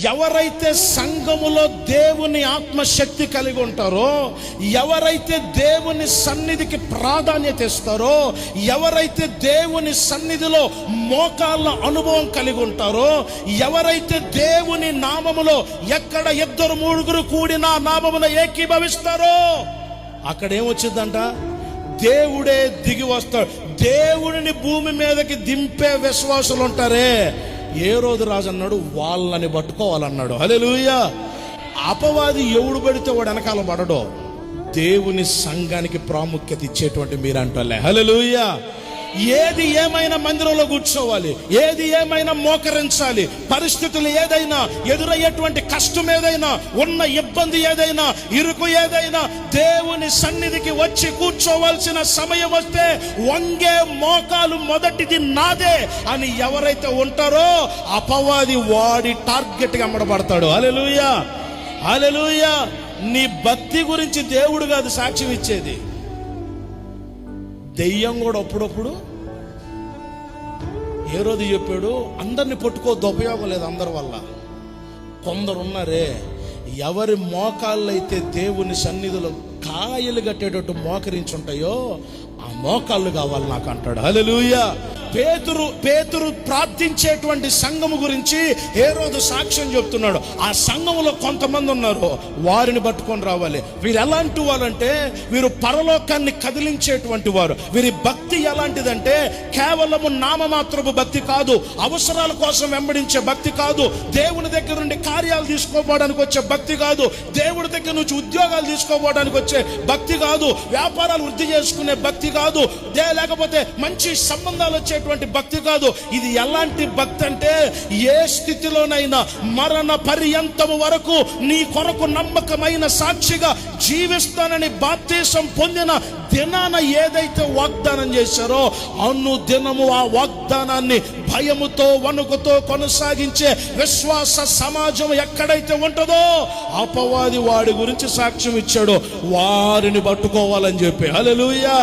ఎవరైతే సంఘములో దేవుని ఆత్మశక్తి కలిగి ఉంటారో, ఎవరైతే దేవుని సన్నిధికి ప్రాధాన్యత ఇస్తారో, ఎవరైతే దేవుని సన్నిధిలో మోకాళ్ళ అనుభవం కలిగి ఉంటారో, ఎవరైతే దేవుని నామములో ఎక్కడ 2-3 కూడిన నామమున ఏకీభవిస్తారో, అక్కడ ఏమొచ్చిందంట? దేవుడే దిగి వస్తాడు. దేవుడిని భూమి మీదకి దింపే విశ్వాసులు ఉంటారే, ఏ రోజు రాజు అన్నాడు, వాళ్ళని పట్టుకోవాలన్నాడు. హల్లెలూయా. అపవాది ఎవడు పడితే వాడు వెనకాల పడడో, దేవుని సంఘానికి ప్రాముఖ్యత ఇచ్చేటువంటి మీరంటలే. హల్లెలూయా. ఏది ఏమైనా మందిరంలో కూర్చోవాలి, ఏది ఏమైనా మోకరించాలి, పరిస్థితులు ఏదైనా, ఎదురయ్యేటువంటి కష్టం ఏదైనా, ఉన్న ఇబ్బంది ఏదైనా, ఇరుకు ఏదైనా, దేవుని సన్నిధికి వచ్చి కూర్చోవలసిన సమయం వస్తే వంగే మోకాలు మొదటిది నాదే అని ఎవరైతే ఉంటారో, అపవాది వాడి టార్గెట్గా అమ్మడబడతాడు. హల్లెలూయా, హల్లెలూయా. నీ భక్తి గురించి దేవుడు కాదు సాక్ష్యం ఇచ్చేది, దెయ్యం కూడా అప్పుడప్పుడు. ఏ రోజు చెప్పాడు, అందరిని పట్టుకోవద్దు, ఉపయోగం లేదు అందరి వల్ల. కొందరు ఉన్నారే, ఎవరి మోకాళ్ళు అయితే దేవుని సన్నిధిలో కాయలు కట్టేటట్టు మోకరించుంటాయో ఆ మోకాళ్ళు కావాలి నాకు అంటాడు. హల్లెలూయా. పేతురు ప్రార్థించేటువంటి సంఘము గురించి హేరోదు సాక్ష్యం చెప్తున్నాడు. ఆ సంఘములో కొంతమంది ఉన్నారు, వారిని పట్టుకొని రావాలి. వీరు ఎలాంటి వాళ్ళంటే, వీరు పరలోకాన్ని కదిలించేటువంటి వారు. వీరి భక్తి ఎలాంటిదంటే, కేవలము నామమాత్రపు భక్తి కాదు, అవసరాల కోసం వెంబడించే భక్తి కాదు, దేవుని దగ్గర నుండి కార్యాలు తీసుకోపోవడానికి వచ్చే భక్తి కాదు, దేవుడి దగ్గర నుంచి ఉద్యోగాలు తీసుకోపోవడానికి వచ్చే భక్తి కాదు, వ్యాపారాలు వృద్ధి చేసుకునే భక్తి కాదు, లేకపోతే మంచి సంబంధాలు వచ్చేటువంటి భక్తి కాదు. ఇది ఎలాంటి భక్తి అంటే, ఏ స్థితిలోనైనా మరణ పర్యంతము వరకు నీ కొరకు నమ్మకమైన సాక్షిగా జీవిస్తానని బాప్తీసం పొందిన దినాన ఏదైతే వాగ్దానం చేశారో, అనుదినము ఆ వాగ్దానాన్ని భయముతో వణుకుతో కొనసాగించే విశ్వాస సమాజం ఎక్కడైతే ఉంటుందో, అపవాది వాడి గురించి సాక్ష్యం ఇచ్చాడో వారిని పట్టుకోవాలని చెప్పి. హల్లెలూయా.